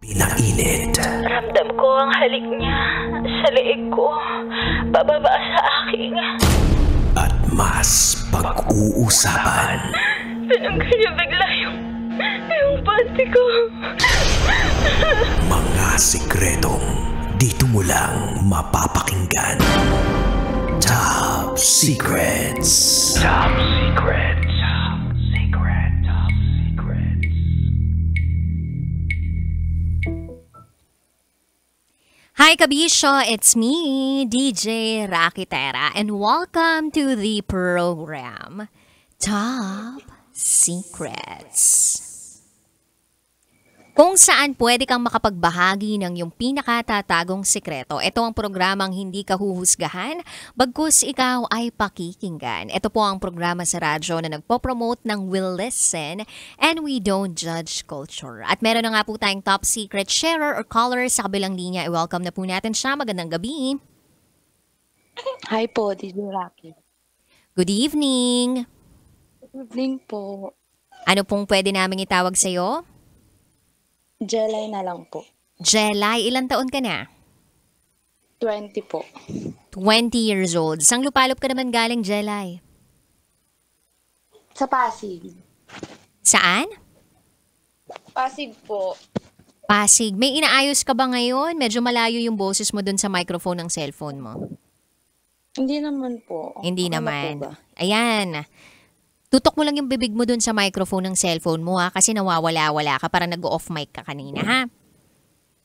Pinainit. Ramdam ko ang halik niya sa leeg ko, pababa sa aking. At mas pag-uusapan. Tinanggal niya bigla yung panty ko. Mga sikretong dito mo lang mapapakinggan. Top Secrets. Top Secrets. Top Secrets. Top Secrets. Hi Kabisyo, it's me, DJ Rakitera, and welcome to the program Top Secrets. Kung saan pwede kang makapagbahagi ng iyong pinakatatagong sekreto. Ito ang programang hindi ka huhusgahan, bagkus ikaw ay pakikinggan. Ito po ang programa sa radyo na nagpo-promote ng Will Listen and We Don't Judge Culture. At meron na nga po tayong top secret sharer or caller sa kabilang linya. I-welcome na po natin siya. Magandang gabi. Hi po, DJ Rocky. Good evening. Good evening po. Ano pong pwede namin itawag sa'yo? Jelay na lang po. Jelay, ilang taon ka na? 20 po. 20 years old. Sang lupalop ka naman galing, Jelay? Sa Pasig. Saan? Pasig po. Pasig. May inaayos ka ba ngayon? Medyo malayo yung boses mo dun sa microphone ng cellphone mo. Hindi naman po. Hindi Ano naman. po ba? Ayan. Tutok mo lang yung bibig mo dun sa microphone ng cellphone mo ha, kasi nawawala-wala ka, parang nag-off mic ka kanina ha.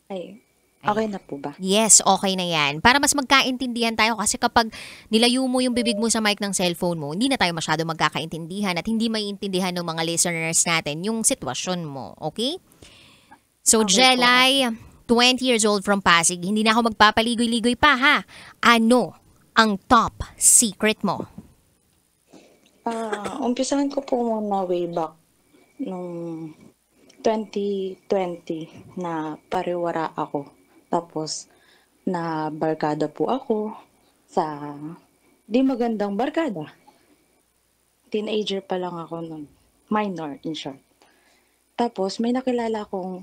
Ay, okay na po ba? Yes, okay na yan. Para mas magkaintindihan tayo kasi kapag nilayo mo yung bibig mo sa mic ng cellphone mo, hindi na tayo masyado magkakaintindihan at hindi maiintindihan ng mga listeners natin yung sitwasyon mo, okay? So, Okay Jelay, 20 years old from Pasig, hindi na ako magpapaligoy-ligoy pa ha. Ano ang top secret mo? Umpisahan ko po muna way back nung 2020 na pariwara ako. Tapos, na barkada po ako sa di magandang barkada. Teenager pa lang ako nun. Minor, in short. Tapos, may nakilala akong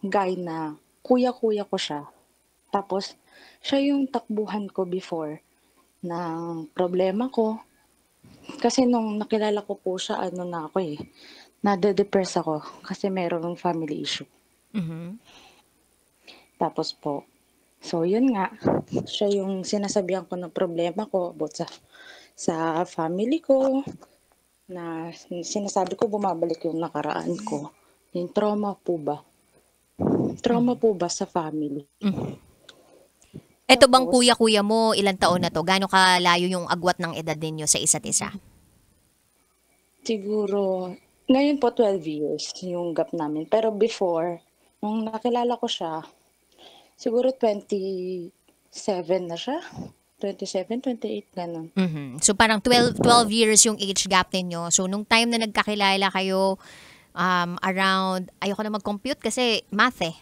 guy na kuya-kuya ko siya. Tapos, siya yung takbuhan ko before ng problema ko. Kasi nung nakilala ko po siya, nade-depress ako kasi merong family issue. Mhm. Tapos po, so yun nga, siya yung sinasabihan ko ng problema ko about sa family ko, na sinasabi ko bumabalik yung nakaraan ko. Yung trauma po ba? Trauma po ba sa family? Ito bang Tapos, kuya-kuya mo, ilang taon na to? Gaano kalayo yung agwat ng edad ninyo sa isa't isa? siguro, ngayon po 12 years yung gap namin. Pero before, nung nakilala ko siya, siguro 27 na siya. 27, 28, ganun. Mhm. So parang 12 years yung age gap ninyo. So nung time na nagkakilala kayo, around, ayoko na mag-compute kasi math eh.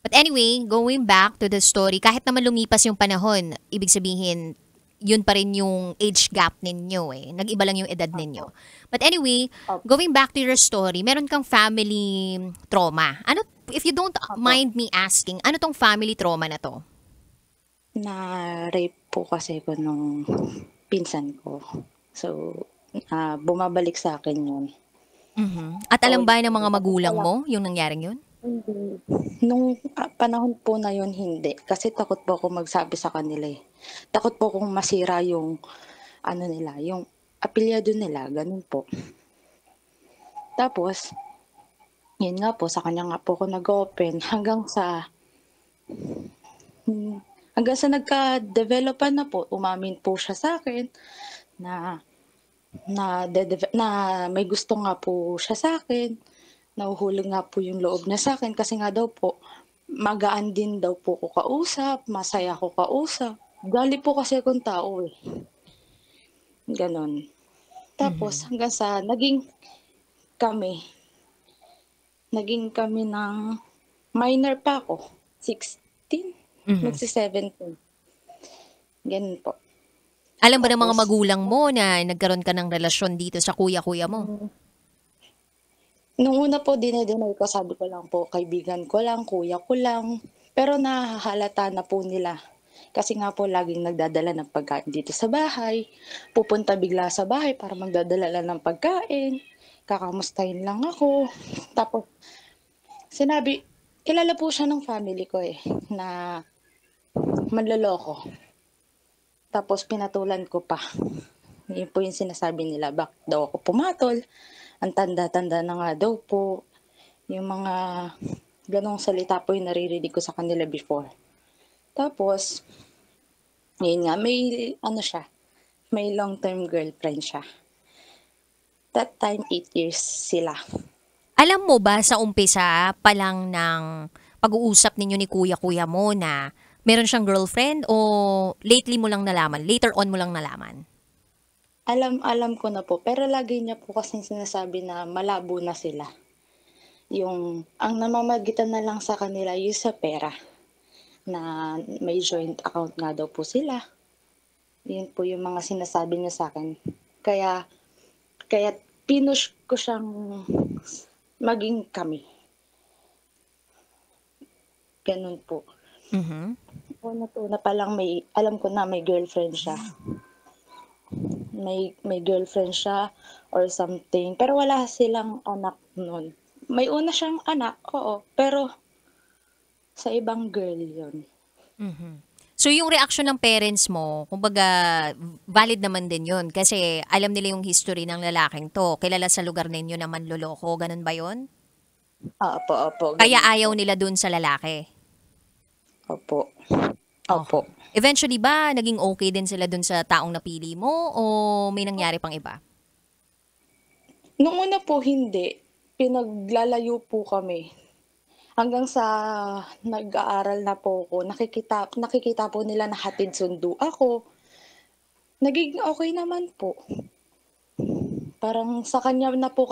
But anyway, going back to the story, kahit naman lumipas yung panahon, ibig sabihin, yun pa rin yung age gap ninyo eh. Nag-iba lang yung edad ninyo. But anyway, going back to your story, meron kang family trauma. Ano, if you don't mind me asking, ano tong family trauma na to? Na-rape po kasi ko nung pinsan ko. So, bumabalik sa akin yun. Mhm. At alam ba ng mga magulang mo yung nangyaring yun? Hindi. Nung panahon po na yun, hindi. Kasi takot po ako magsabi sa kanila eh. Takot po akong masira yung, nila, yung apelyado nila, ganun po. Tapos, yun nga po, sa kanya nga po ako nag-open hanggang sa nagka-developan na po, umamin po siya sa akin na na may gusto nga po siya sa akin. Nahuhulog nga po yung loob na sa akin kasi nga daw po, magaan din daw po ko kausap, masaya ko kausap. Gali po kasi akong tao eh. Ganon. Tapos hanggang sa naging kami ng minor pa ako. 16, magsi-17. Ganun po. Alam ba ng mga Tapos, magulang mo na nagkaroon ka ng relasyon dito sa kuya-kuya mo? Nung una po dine-deny ko, sabi ko lang po kaibigan ko lang, kuya ko lang, pero nahahalata na po nila. Kasi nga po laging nagdadala ng pagkain dito sa bahay, pupunta bigla sa bahay para magdadala lang ng pagkain, kakamustahin lang ako. Tapos sinabi, kilala po siya ng family ko na manloloko. Tapos pinatulan ko pa. Yun po yung sinasabi nila, bakit daw ako pumatol, ang tanda-tanda na nga daw po. Yung mga ganong salita po yung naririnig ko sa kanila before. Tapos, yun nga, may long-term girlfriend siya. That time, 8 years sila. Alam mo ba sa umpisa pa lang ng pag-uusap ninyo ni kuya-kuya mo na meron siyang girlfriend o lately mo lang nalaman? Later on mo lang nalaman? Alam ko na po, pero lagi niya po kasing sinasabi na malabo na sila. Ang namamagitan na lang sa kanila yung sa pera, na may joint account nga daw po sila. Yun po yung mga sinasabi niya sa akin. Kaya pinush ko siyang maging kami. Ganun po. Mhm. Una pa lang alam ko na may girlfriend siya. May girlfriend siya or something. Pero wala silang anak nun. May una siyang anak, oo. Pero sa ibang girl yun. Mhm. So yung reaction ng parents mo, kumbaga valid naman din yun kasi alam nila yung history ng lalaking to. Kilala sa lugar ninyo na manloloko, ganun ba yun? Opo. Kaya Ganun ayaw po. nila dun sa lalaki. Opo. Opo. Okay. Eventually ba, naging okay din sila dun sa taong napili mo o may nangyari pang iba? Nung una po hindi. Pinaglalayo po kami. Hanggang sa nag-aaral na po ako, nakikita po nila na hatid sundo ako. Naging okay naman po. Parang sa kanya na po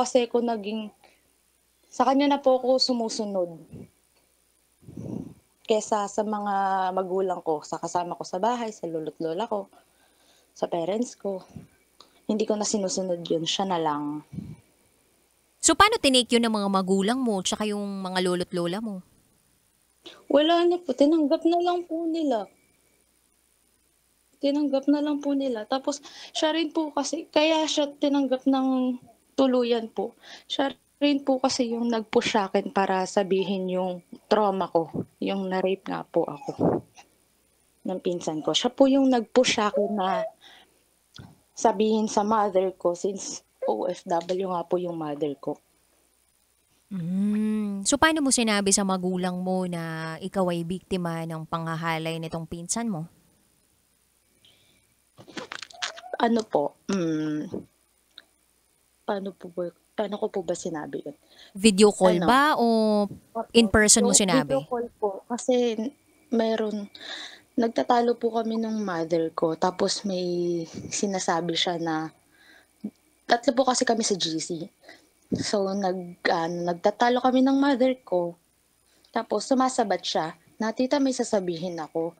ako sumusunod. Kesa sa mga magulang ko, sa kasama ko sa bahay, sa lolo't lola ko, sa parents ko. Hindi ko na sinusunod yun, siya na lang. So paano tinake yun ng mga magulang mo tsaka yung mga lolo't lola mo? Wala na po, tinanggap na lang po nila. Tapos siya rin po kasi, kaya siya tinanggap ng tuluyan po. Siya rin po kasi yung nag-push sa'kin para sabihin yung trauma ko, yung na-rape nga po ako ng pinsan ko. Siya po yung nag-push sa'kin na sabihin sa mother ko since OFW nga po yung mother ko. So paano mo sinabi sa magulang mo na ikaw ay biktima ng panghahalay nitong pinsan mo? Ano po, paano ko po ba sinabi yun? Video call Ano? ba o in person mo Yung sinabi? video call po, kasi nagtatalo po kami ng mother ko, tapos may sinasabi siya na, tatlo po kasi kami sa GC. So, nagtatalo kami ng mother ko, tapos sumasabat siya, na tita may sasabihin ako,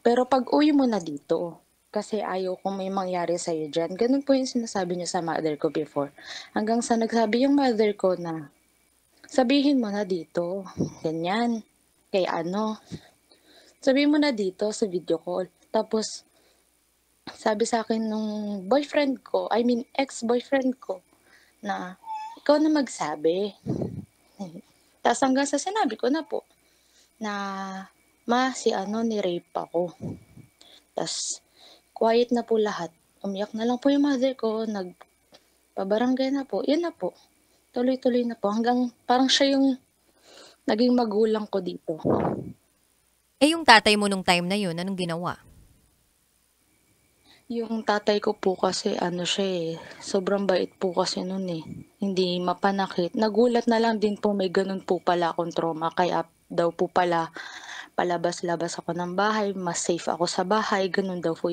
pero pag uwi mo na dito, kasi ayaw kong may mangyari sa'yo dyan. Ganun po yung sinasabi niya sa mother ko before. Hanggang sa nagsabi yung mother ko na, sabihin mo na dito, ganyan, kay sabihin mo na dito sa video call. Tapos, sabi sa akin nung ex-boyfriend ko, na ikaw na magsabi. Tapos hanggang sa sinabi ko na po, na si ni-rape ako. Tapos, quiet na po lahat. Umiyak na lang po yung mother ko, nagpabarangay na po. Yun na po. Tuloy-tuloy na po. Hanggang parang siya yung naging magulang ko dito. Eh yung tatay mo nung time na yun, anong ginawa? Yung tatay ko po kasi sobrang bait po kasi nun Hindi mapanakit. Nagulat na lang din po may ganun po pala akong trauma. Kaya daw po pala palabas-labas ako ng bahay, mas safe ako sa bahay, ganun daw po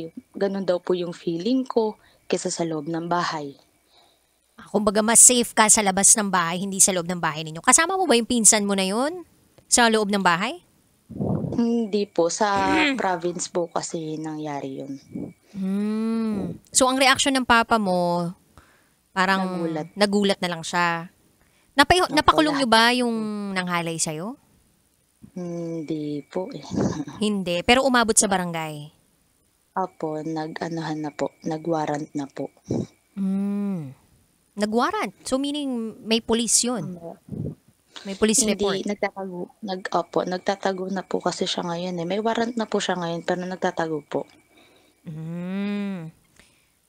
yung feeling ko kaysa sa loob ng bahay. Kumbaga mas safe ka sa labas ng bahay, hindi sa loob ng bahay ninyo. Kasama mo ba yung pinsan mo na yun? Sa loob ng bahay? Hindi po, sa province po kasi nangyari yun. So ang reaction ng papa mo, parang Nagulat. nagulat na lang siya. Napakulong Wala. niyo ba yung nanghalay sa'yo? Hindi po eh. Hindi, pero umabot sa barangay. Opo, nag-anuhan na po, nag-warrant na po. Nag-warrant. So meaning may police yun. Ano, May police report. Hindi, nagtatago na po kasi siya ngayon eh. May warrant na po siya ngayon, pero nagtatago po.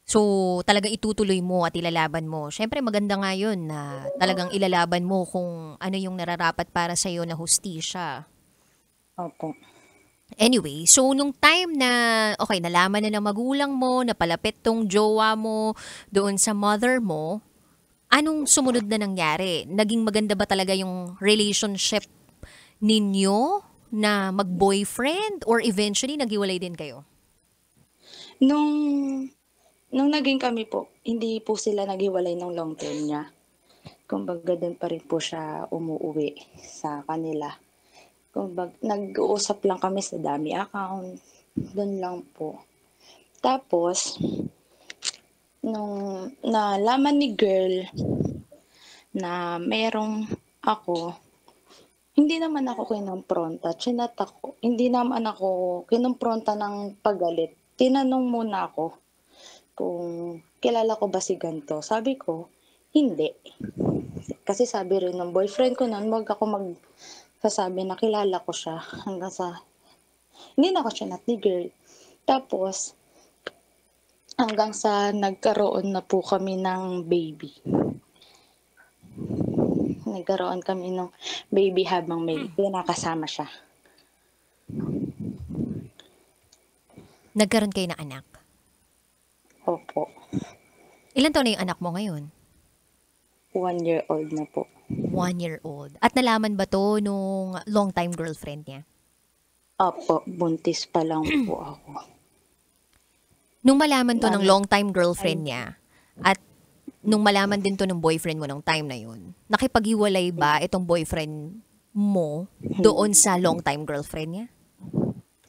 So, talagang itutuloy mo at ilalaban mo. Siyempre, maganda nga yun na talagang ilalaban mo kung ano yung nararapat para sa'yo na hustisya. Opo. Anyway, so nung time na, okay, nalaman na ng magulang mo, napalapit tong jowa mo doon sa mother mo, anong sumunod na nangyari? Naging maganda ba talaga yung relationship ninyo na mag-boyfriend or eventually naghiwalay din kayo? Nung naging kami po, hindi po sila naghiwalay ng long term niya. Kumbaga doon pa rin po siya umuuwi sa kanila. Kumbaga, nag-uusap lang kami sa dami account. Doon lang po. Tapos, nung nalaman ni girl na merong ako, hindi naman ako kinompronta. Chinat ako. Hindi naman ako kinompronta ng pagalit. Tinanong muna ako kung kilala ko ba si ganito. Sabi ko, hindi. Kasi sabi rin ng boyfriend ko noon, wag ako magsasabi na kilala ko siya. Hanggang sa, hindi na ako chinat ni girl. Tapos, hanggang sa nagkaroon na po kami ng baby. Nagkaroon kami ng baby habang may pinakasama siya. Nagkaroon kayo ng anak. Opo. Ilan taon na yung anak mo ngayon? 1-year-old na po. 1-year-old. At nalaman ba to nung long-time girlfriend niya? Opo, buntis pa lang po ako. Nung malaman to ng long-time girlfriend niya at nung malaman din to ng boyfriend mo nung time na yun, nakipaghiwalay ba itong boyfriend mo doon sa long-time girlfriend niya?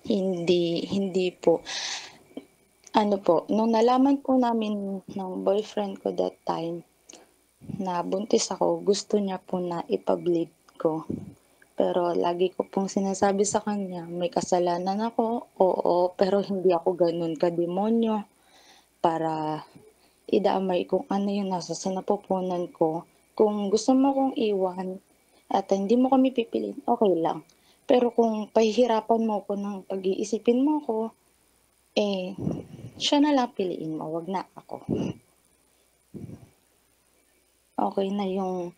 Hindi po. Ano po, nung nalaman po namin ng boyfriend ko that time na buntis ako, gusto niya po na ipableed ko. Pero lagi ko pong sinasabi sa kanya, may kasalanan ako, oo, pero hindi ako ganun kademonyo para idamay kung ano yung nasa sinapupunan ko. Kung gusto mo kong iwan at hindi mo kami pipiliin, okay lang. Pero kung pahihirapan mo ko ng pag-iisipin mo ko, siya na lang piliin mo, wag na ako. Okay na yung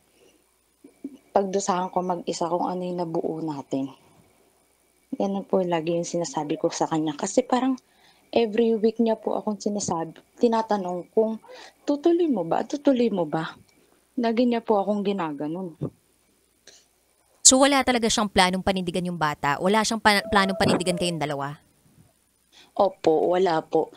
pagdusahan ko mag-isa kung ano yung nabuo natin. Ganun po lagi yung sinasabi ko sa kanya. Kasi parang every week niya po akong tinatanong kung tutuloy mo ba? Lagi niya po akong ginaganon. So wala talaga siyang planong panindigan yung bata? Wala siyang planong panindigan kayong dalawa? Opo, wala po.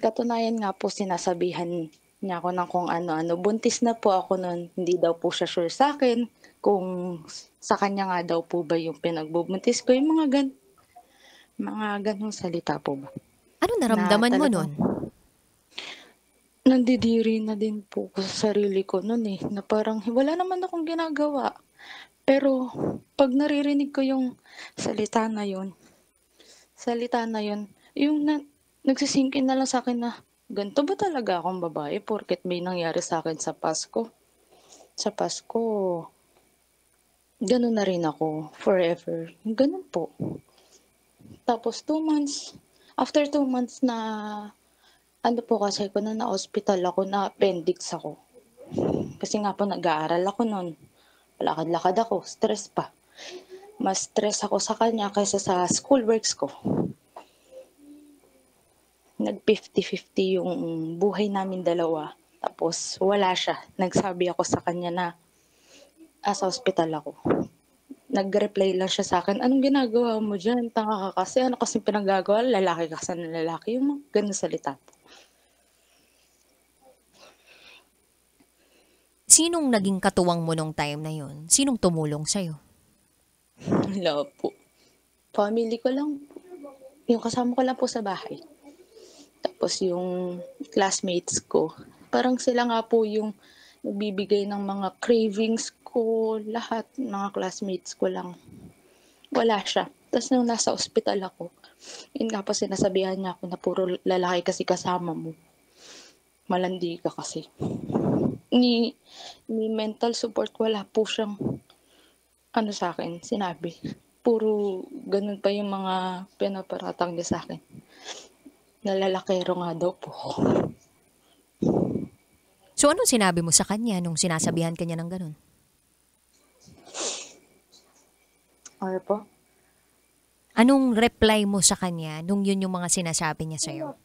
Katunayan nga po sinasabihan niya ako ng kung ano-ano. Buntis na po ako noon. Hindi daw po siya sure sa akin kung sa kanya nga daw po ba yung pinagbubuntis ko. Yung mga ganong salita po ba. Ano naramdaman mo nun? Nandidiri na din po ko sa sarili ko noon eh. Na parang wala naman akong ginagawa. Pero pag naririnig ko yung salita na yun, yung nagsisingkin na lang sa akin na ganito ba talaga akong babae porket may nangyari sa akin sa Pasko. Sa Pasko, ganun na rin ako forever. Ganun po. Tapos 2 months, after 2 months na ano po kasi ko na na-hospital ako, na appendix ako. Kasi nga po nag-aaral ako noon. Lakad-lakad ako, stress pa. Mas stress ako sa kanya kaysa sa schoolworks ko. Nag 50-50 yung buhay namin dalawa. Tapos wala siya. Nagsabi ako sa kanya na sa hospital ako. Nag-reply lang siya sa akin, anong ginagawa mo dyan? Tanga ka kasi. Ano kasi pinagagawa? Lalaki ka sa lalaki. Yung mga ganun salita po. Sinong naging katuwang mo nung time na yun? Sinong tumulong sa'yo? Wala po. Family ko lang. Yung kasama ko lang po sa bahay. Tapos yung classmates ko. Parang sila nga po yung nagbibigay ng mga cravings ko. ko, lahat, mga classmates ko lang. Wala siya. Tapos nung nasa ospital ako, yun nga po sinasabihan niya ako na puro lalaki kasi kasama mo. Malandi ka kasi. Ni, ni mental support, wala po siyang sa akin, sinabi. Puro ganun pa yung mga pinaparatang niya sa akin. Nalalakero nga daw po ako. So, anong sinabi mo sa kanya nung sinasabihan kanya ng ganun? Ano po? Anong reply mo sa kanya nung yun yung mga sinasabi niya sa'yo?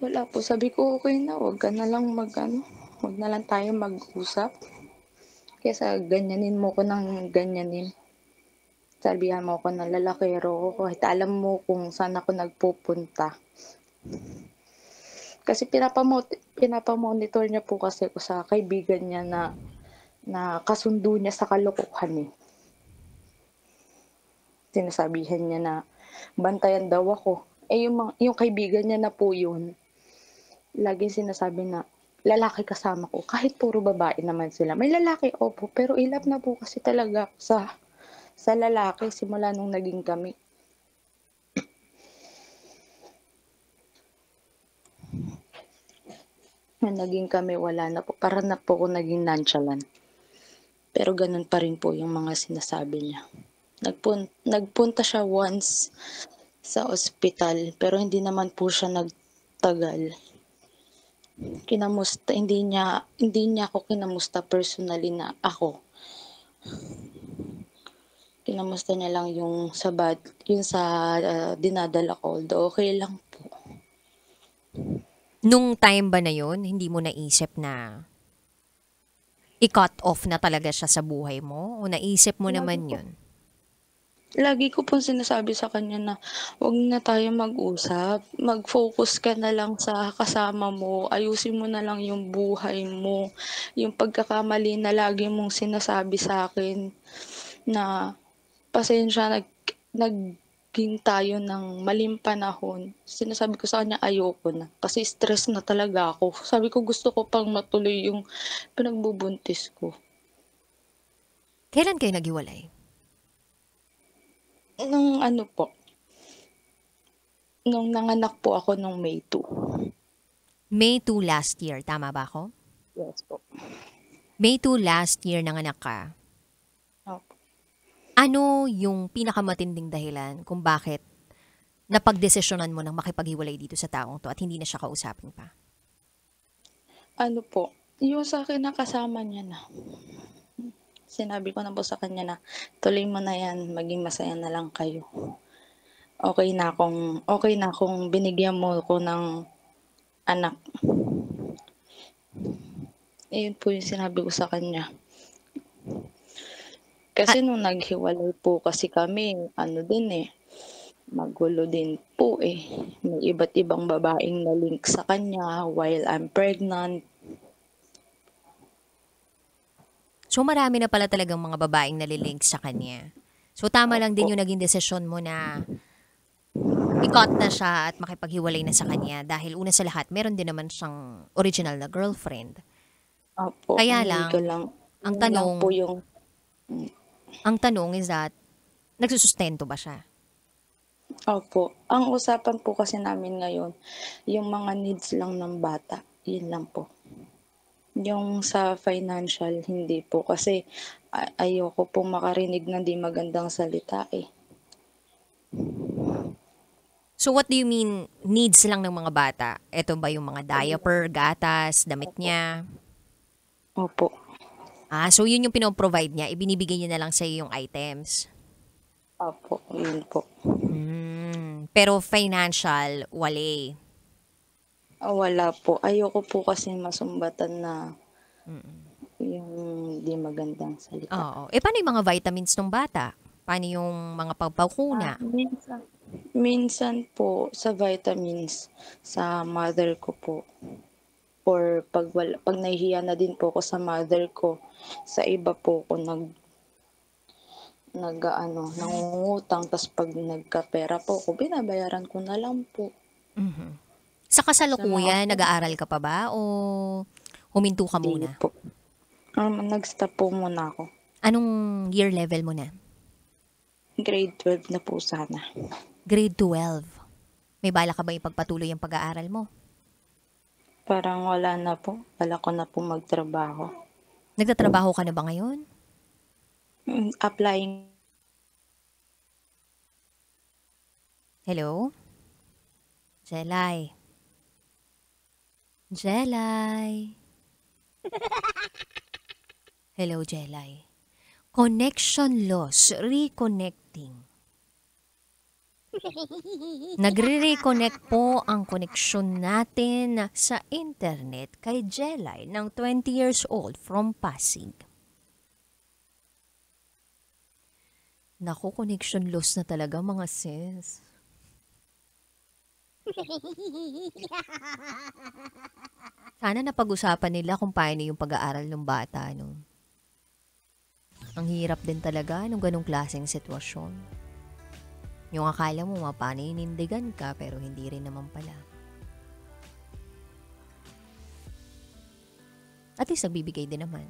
Wala po. Sabi ko, okay na. Wag ka na lang wag na lang tayo mag-usap. Kesa ganyanin mo ko ng ganyanin. Sabihan mo ko ng lalakero ko kahit alam mo kung saan ako nagpupunta. Kasi pinapamonitor niya po kasi ko sa kaibigan niya na kasundo niya sa kalokohan eh. Sinasabihan niya na bantayan daw ako. Yung kaibigan niya na po yun, laging sinasabi na lalaki kasama ko. Kahit puro babae naman sila. May lalaki, opo. Pero ilap na po kasi talaga sa lalaki simula nung naging kami. Nung naging kami, wala na po. Para na po ako naging nonchalant. Pero ganun pa rin po yung mga sinasabi niya. Nagpunta siya once sa ospital, pero hindi naman po siya nagtagal. Kinamusta, hindi niya ako kinamusta personally na ako. Kinamusta niya lang yung sa dinadala ko, okay lang po. Nung time ba na yun, hindi mo naisip na i-cut off na talaga siya sa buhay mo? O naisip mo naman yun? Lagi ko pong sinasabi sa kanya na wag na tayo mag-usap. Mag-focus ka na lang sa kasama mo. Ayusin mo na lang yung buhay mo. Yung pagkakamali na lagi mong sinasabi sa akin na pasensya, naging tayo ng maling panahon. Sinasabi ko sa kanya ayoko na. Kasi stress na talaga ako. Sabi ko gusto ko pang matuloy yung pinagbubuntis ko. Kailan kayo naghiwalay? Nung nung nanganak po ako nung May 2. May 2 last year, tama ba ako? Yes po. May 2 last year nanganak ka. Opo. Ano yung pinakamatinding dahilan kung bakit napagdesisyonan mo nang makipaghiwalay dito sa taong to at hindi na siya kausapin pa? Yung sa akin na kasama niya na. Sinabi ko na po sa kanya na tuloy mo na yan, maging masaya na lang kayo. Okay na kung binigyan mo ko ng anak. Yun po yung sinabi ko sa kanya. Kasi nung naghiwalay po kasi kami, magulo din po eh. May iba't ibang babaeng na-link sa kanya while I'm pregnant. So marami na pala talagang mga babaeng nalilink sa kanya. So tama lang din yung naging desisyon mo na i-cut na siya at makipaghiwalay na sa kanya dahil una sa lahat, meron din naman siyang original na girlfriend. Opo, Kaya hindi lang, ko lang, ang yun lang tanong, po yung ang tanong is that, nagsusustento ba siya? opo. Ang usapan po kasi namin ngayon, yung mga needs lang ng bata, yun lang po. Yung sa financial, hindi po. Kasi ayoko pong makarinig ng di magandang salita eh. So what do you mean needs lang ng mga bata? Ito ba yung mga diaper, gatas, damit niya? Opo. So yun yung pinoprovide niya, ibinibigay niya na lang sa yung items. Opo, yun po. Pero financial, wale. Wala po. Ayoko po kasi masumbatan na yung di magandang salita. Oo. Paano yung mga vitamins ng bata? Paano yung mga pagpapakuna? Minsan po sa vitamins sa mother ko po. Or pag nahihiya na din po ako sa mother ko, sa iba po ako nangungutang, tas pag nagkapera po ako, binabayaran ko na lang po. Sa kasalukuyan, nag-aaral ka pa ba o huminto ka Hindi muna? po. Nag-stop po muna ako. Anong year level mo na? Grade 12 na po sana. Grade 12. May bala ka ba ipagpatuloy ang pag-aaral mo? Parang wala na po. Wala ko na po magtrabaho. Nagtatrabaho ka na ba ngayon? Applying. Hello? Jelay. Jelay. Hello, Jelay. Connection loss. Reconnecting. Nagre-reconnect po ang koneksyon natin sa internet kay Jelay ng 20 years old from Pasig. Naku, connection loss na talaga mga sis. Sana napag-usapan nila kung paano yung pag-aaral ng bata, no? Ang hirap din talaga nung ganong klaseng sitwasyon. Yung akala mo mapaninindigan ka pero hindi rin naman pala. At least nagbibigay din naman.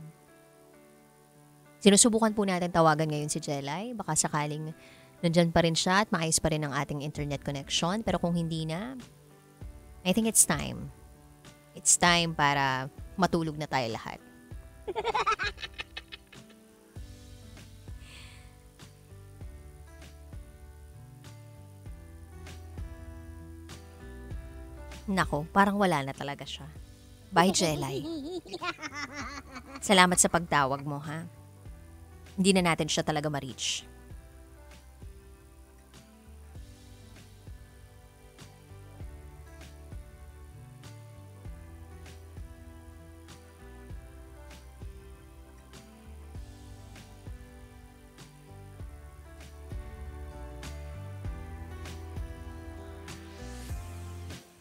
Sinusubukan po natin tawagan ngayon si Jelay. Baka sakaling nandyan pa rin siya at maayos pa rin ang ating internet connection. Pero kung hindi na, I think it's time. It's time para matulog na tayo lahat. Nako, parang wala na talaga siya. Bye, Jelay. Salamat sa pagtawag mo, ha? Hindi na natin siya talaga ma-reach.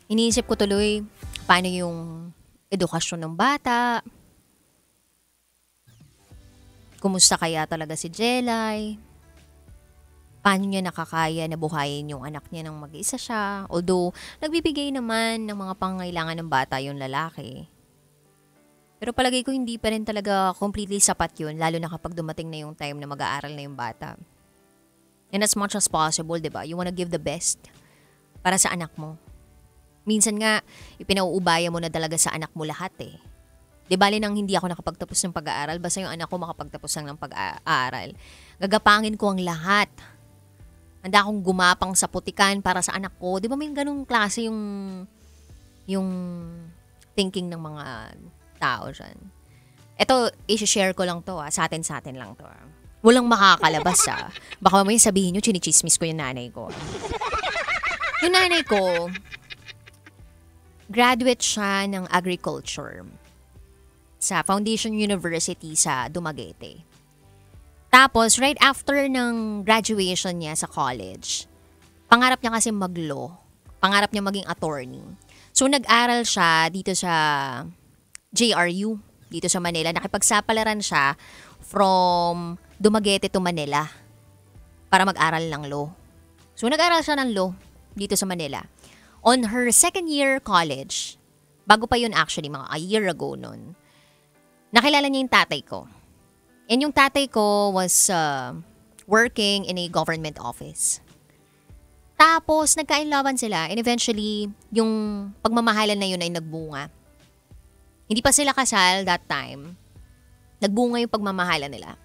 Iniisip ko tuloy, paano yung edukasyon ng bata? Kumusta kaya talaga si Jelay? Paano niya nakakaya na buhayin yung anak niya nang mag-isa siya? Although, nagbibigay naman ng mga pangangailangan ng bata yung lalaki. Pero palagay ko hindi pa rin talaga completely sapat yun, lalo na kapag dumating na yung time na mag-aaral na yung bata. And as much as possible, diba? You wanna give the best para sa anak mo. Minsan nga, ipinauubaya mo na talaga sa anak mo lahat eh. Di bali nang hindi ako nakapagtapos ng pag-aaral, basta yung anak ko makapagtapos lang ng pag-aaral. Gagapangin ko ang lahat. Handa akong gumapang sa putikan para sa anak ko. Di ba may ganung klase yung thinking ng mga tao dyan. Ito, i-share ko lang to sa atin lang to. Walang makakalabas Baka may sabihin nyo, chinichismis ko yung nanay ko. Yung nanay ko, graduate siya ng agriculture sa Foundation University sa Dumaguete. Tapos, right after ng graduation niya sa college, pangarap niya kasi mag-law. Pangarap niya maging attorney. So, nag-aral siya dito sa JRU, dito sa Manila. Nakipagsapalaran siya from Dumaguete to Manila para mag-aral ng law. So, nag-aral siya ng law dito sa Manila. On her second year college, bago pa yun actually, mga a year ago nun, nakilala niya yung tatay ko. And yung tatay ko was working in a government office. Tapos, nagka-inlawan sila and eventually, yung pagmamahalan na yun ay nagbunga. Hindi pa sila kasal that time. Nagbunga yung pagmamahalan nila.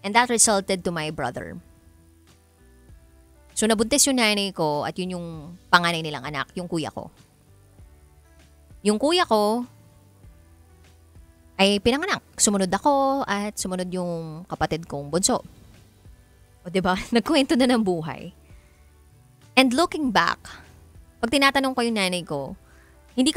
And that resulted to my brother. So, nabuntis yung nanay ko at yun yung panganay nilang anak, yung kuya ko. Yung kuya ko ay pinanganak. Sumunod ako at sumunod yung kapatid kong bunso. O diba? Nagkwento na ng buhay. And looking back, pag tinatanong ko yung nanay ko, hindi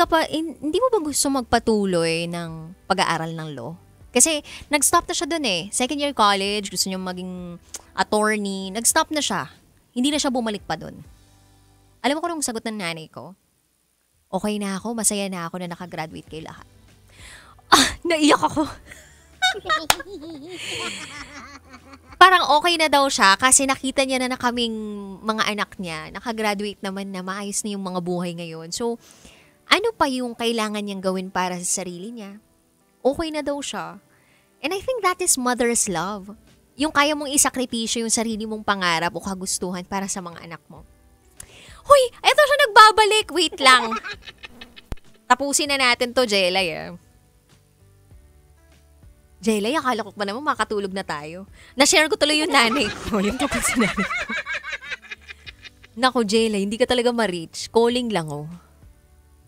mo ba gusto magpatuloy ng pag-aaral ng law? Kasi nag-stop na siya dun eh. Second year college, gusto niya maging attorney. Nag-stop na siya. Hindi na siya bumalik pa dun. Alam mo kung anong sagot ng nanay ko? Okay na ako, masaya na ako na nakagraduate kayo lahat. Naiyak ako. Parang okay na daw siya kasi nakita niya na kaming mga anak niya, nakagraduate naman na maayos na yung mga buhay ngayon. So, ano pa yung kailangan niyang gawin para sa sarili niya? Okay na daw siya. And I think that is mother's love. Yung kaya mong isakripisyo yung sarili mong pangarap o kagustuhan para sa mga anak mo. Hoy, eto siya nagbabalik. Wait lang. Tapusin na natin to, Jelay. Jelay, akala ko pa naman makatulog na tayo. Na-share ko tuloy yung nanay ko. Yung kapag sa nanay ko. Nako, Jelay, hindi ka talaga ma-reach. Calling lang, oh.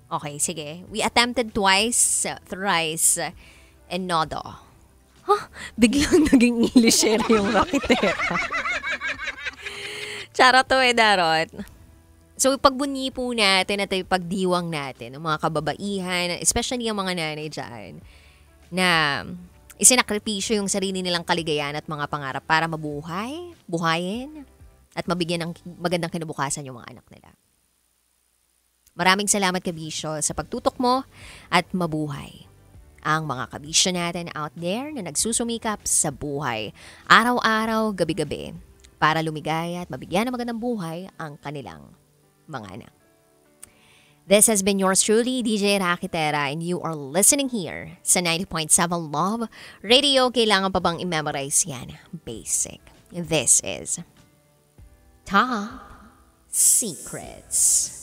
Okay, sige. We attempted twice, thrice, and nodo. Huh? Biglang naging Englishera yung rakitera. Charot to Darot. So, pagbunyi po natin at pagdiwang natin ng mga kababaihan, especially ang mga nanay dyan, na isinakripisyo yung sarili nilang kaligayahan at mga pangarap para buhayin, at mabigyan ng magandang kinabukasan yung mga anak nila. Maraming salamat, Kabisyo, sa pagtutok mo at mabuhay ang mga kabisyo natin out there na nagsusumikap sa buhay araw-araw, gabi-gabi para lumigaya at mabigyan ng magandang buhay ang kanilang mga anak. This has been yours truly, DJ Rakitera, and you are listening here sa 90.7 Love Radio. Kailangan pa bang i-memorize yan? Basic. This is Top Secrets.